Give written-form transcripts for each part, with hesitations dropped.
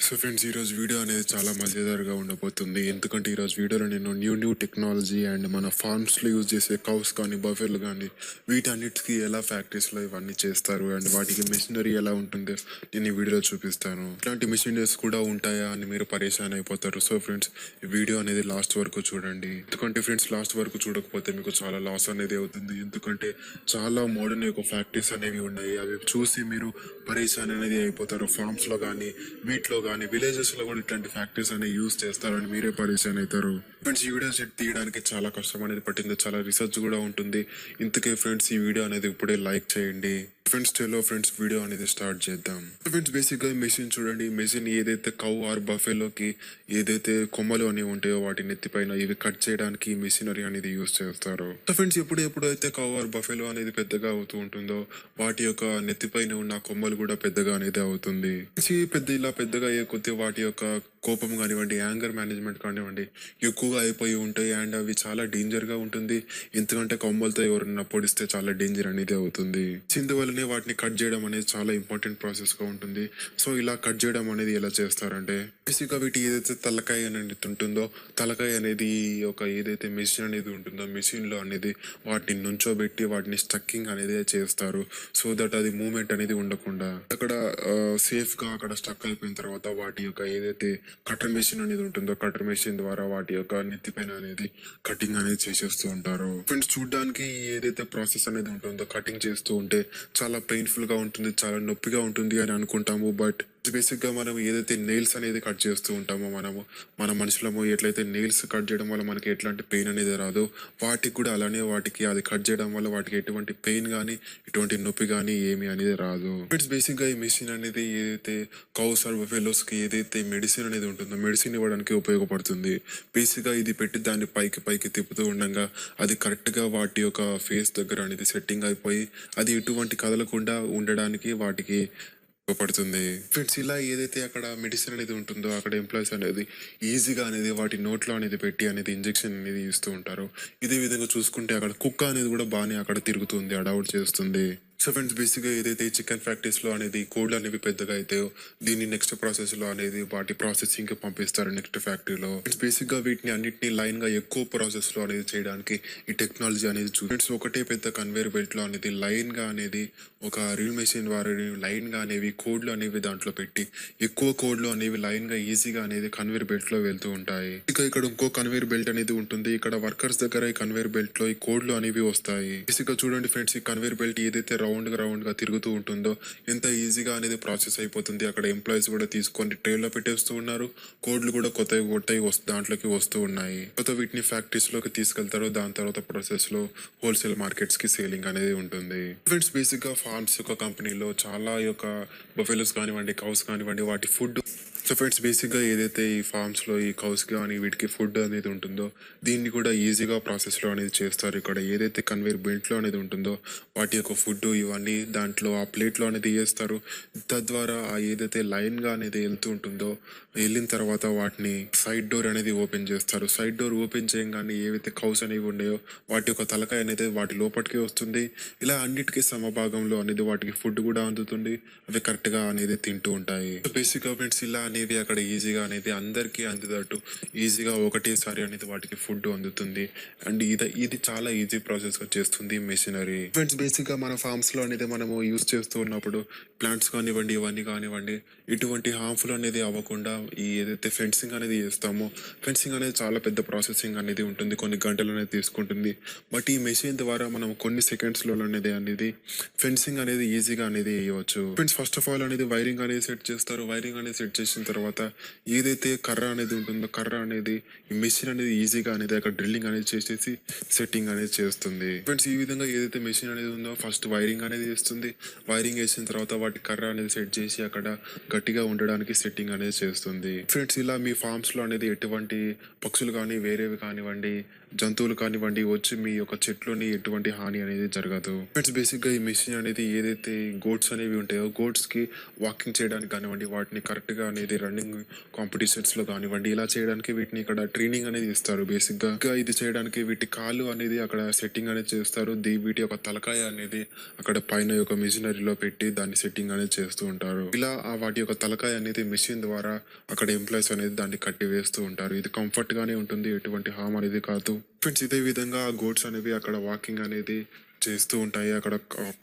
So friends, ఈరోజు video అనేది చాలా మజేదారుగా ఉండబోతుంది. ఎందుకంటే ఈరోజు వీడియోలో నేను న్యూ టెక్నాలజీ అండ్ మన ఫార్మ్స్లో యూజ్ చేసే కౌస్ కానీ బఫెలు కానీ వీటన్నిటికీ ఎలా ఫ్యాక్టరీస్లో ఇవన్నీ చేస్తారు అండ్ వాటికి మెషినరీ ఎలా ఉంటుందో నేను ఈ వీడియోలో చూపిస్తాను. ఇట్లాంటి మెషినరీస్ కూడా ఉంటాయా అని మీరు పరేషాన్ అయిపోతారు. సో ఫ్రెండ్స్, ఈ వీడియో అనేది లాస్ట్ వరకు చూడండి. ఎందుకంటే ఫ్రెండ్స్, లాస్ట్ వరకు చూడకపోతే మీకు చాలా లాస్ అనేది అవుతుంది. ఎందుకంటే చాలా మోడర్న్ యొక్క ఫ్యాక్టరీస్ అనేవి ఉన్నాయి. అవి చూసి మీరు పరేషాన్ అనేది అయిపోతారు. ఫార్మ్స్లో కానీ వీటిలో కానీ విలేజెస్ లో కూడా ఇట్లాంటి ఫ్యాక్టరీస్ అనేవి యూజ్ చేస్తారని మీరే పరిచయం అవుతారు. ఫ్రెండ్స్, ఈ వీడియో సెట్ తీయడానికి చాలా కష్టం అనేది పట్టింది, చాలా రీసెర్చ్ కూడా ఉంటుంది. ఇంతకే ఫ్రెండ్స్, ఈ వీడియో అనేది ఇప్పుడే లైక్ చేయండి. ఫ్రెండ్స్, చలో ఫ్రెండ్స్, వీడియో అనేది స్టార్ట్ చేద్దాం. ఫ్రెండ్స్, బేసిక్ గా మెషిన్ చూడండి. మెషిన్ ఏదైతే కౌ ఆర్ బఫెలోకి ఏదైతే కొమ్మలు అనేవి ఉంటాయో వాటి నెత్తిపైన ఇవి కట్ చేయడానికి మెషినరీ అనేది యూజ్ చేస్తారు. ఫ్రెండ్స్, ఎప్పుడైతే కౌ ఆర్ బఫెలో అనేది పెద్దగా అవుతూ ఉంటుందో వాటి యొక్క నెత్తిపైన ఉన్న కొమ్మలు కూడా పెద్దగా అనేది అవుతుంది. ఇలా పెద్దగా అయ్యే కొద్దీ వాటి యొక్క కోపం కానివ్వండి, యాంగర్ మేనేజ్మెంట్ కానివ్వండి ఎక్కువగా అయిపోయి ఉంటాయి. అండ్ అవి చాలా డేంజర్ గా ఉంటుంది. ఎందుకంటే కొమ్మలతో ఎవరన్నా పొడిస్తే చాలా డేంజర్ అనేది అవుతుంది. ఇందువల్లనే వాటిని కట్ చేయడం అనేది చాలా ఇంపార్టెంట్ ప్రాసెస్ గా ఉంటుంది. సో ఇలా కట్ చేయడం అనేది ఎలా చేస్తారంటే, బేసిక్ గా వీటి ఏదైతే తలకాయ అనేది ఉంటుందో, తలకాయ అనేది ఒక ఏదైతే మెషిన్ అనేది ఉంటుందో మెషిన్ లో అనేది వాటిని నుంచోబెట్టి వాటిని స్టక్కింగ్ అనేది చేస్తారు. సో దట్ అది మూవ్మెంట్ అనేది ఉండకుండా అక్కడ సేఫ్ గా అక్కడ స్టక్ అయిపోయిన తర్వాత వాటి యొక్క ఏదైతే కటర్ మెషిన్ అనేది ఉంటుందో కటర్ మెషిన్ ద్వారా వాటి యొక్క నెత్తిపైన అనేది కటింగ్ అనేది చేసేస్తూ ఉంటారు. ఫ్రెండ్స్, చూడడానికి ఏదైతే ప్రాసెస్ అనేది ఉంటుందో కటింగ్ చేస్తూ ఉంటే చాలా పెయిన్ఫుల్ గా ఉంటుంది, చాలా నొప్పిగా ఉంటుంది అని అనుకుంటాము. బట్ బేసిక్ గా మనం ఏదైతే నెయిల్స్ అనేది కట్ చేస్తూ ఉంటామో మన మనుషులము ఎట్లయితే నెయిల్స్ కట్ చేయడం వల్ల మనకి ఎట్లాంటి పెయిన్ అనేది రాదో వాటికి కూడా అలానే వాటికి అది కట్ చేయడం వల్ల వాటికి ఎటువంటి పెయిన్ గానీ ఎటువంటి నొప్పి గానీ ఏమి అనేది రాదు. ఇట్స్ బేసిక్ గా ఈ మెషిన్ అనేది ఏదైతే కౌస్ ఆర్ బఫెలోస్ కి ఏదైతే మెడిసిన్ అనేది ఉంటుందో మెడిసిన్ ఇవ్వడానికి ఉపయోగపడుతుంది. బేసిక్ గా ఇది పెట్టి దాన్ని పైకి తిప్పుతూ ఉండగా అది కరెక్ట్ గా వాటి యొక్క ఫేస్ దగ్గర అనేది సెట్టింగ్ అయిపోయి అది ఎటువంటి కదలకుండా ఉండడానికి వాటికి ఉపయోగపడుతుంది. ఫ్రెండ్స్, ఇలా ఏదైతే అక్కడ మెడిసిన్ అనేది ఉంటుందో అక్కడ ఎంప్లాయీస్ అనేది ఈజీగా అనేది వాటి నోట్లో అనేది పెట్టి అనేది ఇంజెక్షన్ అనేది ఇస్తూ ఉంటారు. ఇదే విధంగా చూసుకుంటే అక్కడ కుక్క అనేది కూడా బాగానే అక్కడ తిరుగుతుంది, అడౌట్ చేస్తుంది. సో ఫ్రెండ్స్, బేసిక్ గా ఏదైతే చికెన్ ఫ్యాక్టరీస్ లో అనేది కోడ్లు అనేవి పెద్దగా అయితే దీన్ని నెక్స్ట్ ప్రాసెస్ లో అనేది వాటి ప్రాసెసింగ్ కి పంపిస్తారు నెక్స్ట్ ఫ్యాక్టరీలో. బేసిక్ గా వీటిని అన్నిటిని లైన్ గా ఎక్కువ ప్రాసెస్ లో అనేది చేయడానికి ఈ టెక్నాలజీ అనేది ఫ్రెండ్స్ ఒకటే పెద్ద కన్వేర్ బెల్ట్ లో అనేది లైన్ గా అనేది ఒక రీల్ మెషిన్ ద్వారా లైన్ గా అనేవి కోడ్లు అనేవి దాంట్లో పెట్టి ఎక్కువ కోడ్లు అనేవి లైన్ గా ఈజీగా అనేది కన్వేర్ బెల్ట్ లో వెళ్తూ ఉంటాయి. ఇక ఇక్కడ ఇంకో కన్వేర్ బెల్ట్ అనేది ఉంటుంది. ఇక్కడ వర్కర్స్ దగ్గర ఈ కన్వేర్ బెల్ట్ లో ఈ కోడ్లు అనేవి వస్తాయి. బేసిక్ గా చూడండి ఫ్రెండ్స్, ఈ కన్వేర్ బెల్ట్ ఏదైతే రౌండ్ గా తిరుగుతూ ఉంటుందో ఎంత ఈజీగా అనేది ప్రాసెస్ అయిపోతుంది. అక్కడ ఎంప్లాయీస్ కూడా తీసుకొని ట్రైలో పెట్టేస్తూ ఉన్నారు. కోడ్లు కూడా కొత్తవి దాంట్లోకి వస్తూ ఉన్నాయి. కొత్త వీటిని ఫ్యాక్టరీస్ లోకి తీసుకెళ్తారు. దాని తర్వాత ప్రాసెస్ లో హోల్సేల్ మార్కెట్స్ కి సేలింగ్ అనేది ఉంటుంది. ఫ్రెండ్స్, బేసిక్ గా ఫార్మ్స్ యొక్క కంపెనీలో చాలా యొక్క బఫెలోస్ కానివ్వండి, కౌస్ కానివ్వండి వాటి ఫుడ్. సో ఫ్రెండ్స్, బేసిక్ గా ఏదైతే ఈ ఫార్మ్స్ లో ఈ కౌస్ కానీ వీటికి ఫుడ్ అనేది ఉంటుందో దీన్ని కూడా ఈజీగా ప్రాసెస్ లో అనేది చేస్తారు. ఇక్కడ ఏదైతే కన్వేర్ బెల్ట్ లో అనేది ఉంటుందో వాటి యొక్క ఫుడ్ ఇవన్నీ దాంట్లో ఆ ప్లేట్ లో అనేది వేస్తారు. తద్వారా ఆ ఏదైతే లైన్ గా అనేది వెళ్తూ ఉంటుందో వెళ్ళిన తర్వాత వాటిని సైడ్ డోర్ అనేది ఓపెన్ చేస్తారు. సైడ్ డోర్ ఓపెన్ చేయగానే ఏవైతే కౌస్ అనేవి ఉన్నాయో వాటి యొక్క తలకాయ అనేది వాటి లోపలికి వస్తుంది. ఇలా అన్నిటికీ సమభాగంలో అనేది వాటికి ఫుడ్ కూడా అందుతుంది. అవి కరెక్ట్ గా అనేది తింటూ ఉంటాయి. బేసిక్ గా ఫ్రెండ్స్, ఇలా అనేది అక్కడ ఈజీగా అనేది అందరికీ అందేటట్టు ఈజీగా ఒకటేసారి అనేది వాటికి ఫుడ్ అందుతుంది. అండ్ ఇది చాలా ఈజీ ప్రాసెస్ గా చేస్తుంది మెషినరీ. ఫ్రెండ్స్, బేసిక్ గా మన ఫార్మ్స్ లో అనేది మనము యూజ్ చేస్తూ ఉన్నప్పుడు ప్లాంట్స్ కానివ్వండి ఇవన్నీ కానివ్వండి ఇటువంటి హార్మ్ఫుల్ అనేది అవ్వకుండా ఈ ఏదైతే ఫెన్సింగ్ అనేది చేస్తామో ఫెన్సింగ్ అనేది చాలా పెద్ద ప్రాసెసింగ్ అనేది ఉంటుంది, కొన్ని గంటలు అనేది తీసుకుంటుంది. బట్ ఈ మెషిన్ ద్వారా మనం కొన్ని సెకండ్స్ లో అనేది ఫెన్సింగ్ అనేది ఈజీగా అనేది వేయవచ్చు. ఫ్రెండ్స్, ఫస్ట్ ఆఫ్ ఆల్ అనేది వైరింగ్ అనేది సెట్ చేస్తారు. వైరింగ్ అనేది సెట్ చేసిన తర్వాత ఏదైతే కర్ర అనేది ఉంటుందో కర్ర అనేది ఈ మెషిన్ అనేది ఈజీగా అనేది అక్కడ డ్రిల్లింగ్ అనేది చేసేసి సెట్టింగ్ అనేది చేస్తుంది. ఫ్రెండ్స్, ఈ విధంగా ఏదైతే మెషిన్ అనేది ఉందో ఫస్ట్ వైరింగ్ అనేది చేస్తుంది. వైరింగ్ వేసిన తర్వాత వాటి కర్ర అనేది సెట్ చేసి అక్కడ గట్టిగా ఉండడానికి సెట్టింగ్ అనేది చేస్తుంది. ఫ్రెండ్స్, ఇలా మీ ఫార్మ్స్ లో అనేది ఎటువంటి పక్షులు కానీ వేరేవి కానివ్వండి జంతువులు కానివ్వండి వచ్చి మీ యొక్క చెట్లుని ఎటువంటి హాని అనేది జరగదు. ఫ్రెండ్స్ బేసిక్గా ఈ మెషిన్ అనేది ఏదైతే గోట్స్ అనేవి ఉంటాయో గోట్స్ కి వాకింగ్ చేయడానికి కానివ్వండి, వాటిని కరెక్ట్ గా అనేది రన్నింగ్ కాంపిటీషన్స్ లో కానివ్వండి ఇలా చేయడానికి వీటిని ఇక్కడ ట్రైనింగ్ అనేది ఇస్తారు. బేసిక్ గా ఇది చేయడానికి వీటి కాలు అనేది అక్కడ సెట్టింగ్ అనేది చేస్తారు. వీటి యొక్క తలకాయ అనేది అక్కడ పైన యొక్క మిషనరీలో పెట్టి దాన్ని సెట్టింగ్ అనేది చేస్తూ ఉంటారు. ఇలా వాటి యొక్క తలకాయ అనేది మెషిన్ ద్వారా అక్కడ ఎంప్లాయీస్ అనేది దాన్ని కట్టి వేస్తూ ఉంటారు. ఇది కంఫర్ట్ గానే ఉంటుంది, ఎటువంటి హామ్ అనేది కాదు. ఫ్రెండ్స్ ఇదే విధంగా గోడ్స్ అనేవి అక్కడ వాకింగ్ అనేది చేస్తూ ఉంటాయి. అక్కడ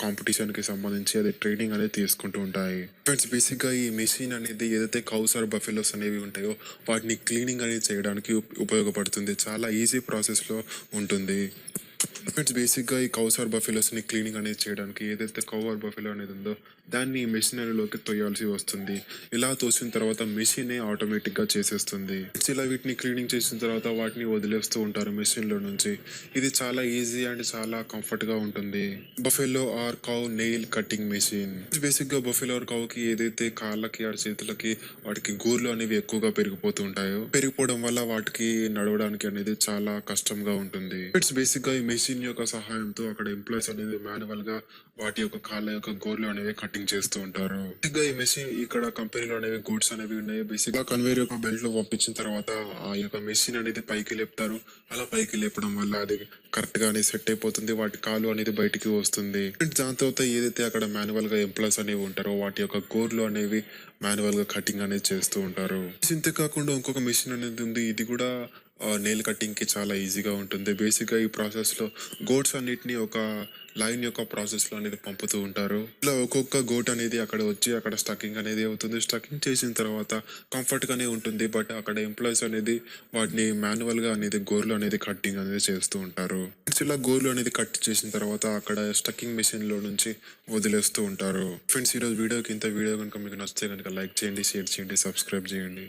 కాంపిటీషన్ కి సంబంధించి అది ట్రైనింగ్ అనేది తీసుకుంటూ ఉంటాయి. ఫ్రెండ్స్ బేసిక్ గా ఈ మెషిన్ అనేది ఏదైతే కౌస్ ఆర్ బఫెలోస్ అనేవి ఉంటాయో వాటిని క్లీనింగ్ అనేది చేయడానికి ఉపయోగపడుతుంది. చాలా ఈజీ ప్రాసెస్ లో ఉంటుంది. ఫ్రెండ్స్ బేసిక్ గా ఈ కౌస్ ఆర్ బఫెలోస్ ని క్లీనింగ్ అనేది చేయడానికి ఏదైతే కౌ ఆర్ బఫెలో అనేది ఉందో దాన్ని మెషినరీలోకి తోయాల్సి వస్తుంది. ఇలా తోసిన తర్వాత మెషిన్ ఆటోమేటిక్ గా చేసేస్తుంది. ఇలా వీటిని క్లీనింగ్ చేసిన తర్వాత వాటిని వదిలేస్తూ ఉంటారు మెషిన్ లో నుంచి. ఇది చాలా ఈజీ అండ్ చాలా కంఫర్ట్ గా ఉంటుంది. Buffalo or cow nail cutting machine. Basic గా బఫెలో ఆర్ కౌ కి ఏదైతే కాళ్ళకి ఆ చేతులకి వాటికి గోర్లు అనేవి ఎక్కువగా పెరిగిపోతూ ఉంటాయో పెరిగిపోవడం వల్ల వాటికి నడవడానికి అనేది చాలా కష్టంగా ఉంటుంది. ఇట్స్ బేసిక్ గా ఈ మెషిన్ యొక్క సహాయంతో అక్కడ ఎంప్లాయీస్ అనేది మాన్యువల్ గా వాటి యొక్క కాళ్ళ యొక్క గోర్లు అనేవి కటింగ్ చేస్తూ ఉంటారు. బేసిక్ గా ఈ మెషిన్ ఇక్కడ కంపెనీలో అనేవి గూడ్స్ అనేవి ఉన్నాయి. బేసిక్ గా కన్వేర్ యొక్క బెల్ట్ లో పంపించిన తర్వాత ఆ యొక్క మెషిన్ అనేది పైకి లేపుతారు. అలా పైకి లేపడం వల్ల అది కరెక్ట్ గా అనేది సెట్ అయిపోతుంది. వాటి కాలు అనేది బయటికి వస్తుంది. దాని తర్వాత ఏదైతే అక్కడ మాన్యువల్ గా ఎంప్లాయీస్ అనేవి ఉంటారో వాటి యొక్క గోర్లు అనేవి మాన్యువల్ గా కటింగ్ అనేది చేస్తూ ఉంటారు. ఇంతే కాకుండా ఇంకొక మెషిన్ అనేది ఉంది. ఇది కూడా నెయిల్ కటింగ్ కి చాలా ఈజీగా ఉంటుంది. బేసిక్ గా ఈ ప్రాసెస్ లో గోట్స్ అన్నిటిని ఒక లైన్ యొక్క ప్రాసెస్ లో అనేది పంపుతూ ఉంటారు. ఇలా ఒక్కొక్క గోట్ అనేది అక్కడ వచ్చి అక్కడ స్టకింగ్ అనేది అవుతుంది. స్టకింగ్ చేసిన తర్వాత కంఫర్ట్ గానే ఉంటుంది. బట్ అక్కడ ఎంప్లాయీస్ అనేది వాటిని మాన్యువల్ గా అనేది గోర్లు అనేది కట్టింగ్ అనేది చేస్తూ ఉంటారు. ఇలా గోర్లు అనేది కట్ చేసిన తర్వాత అక్కడ స్టకింగ్ మెషిన్ లో నుంచి వదిలేస్తూ ఉంటారు. ఫ్రెండ్స్ ఈ రోజు వీడియోకి ఇంత. వీడియో కనుక మీకు నచ్చితే కనుక లైక్ చేయండి, షేర్ చేయండి, సబ్స్క్రైబ్ చేయండి.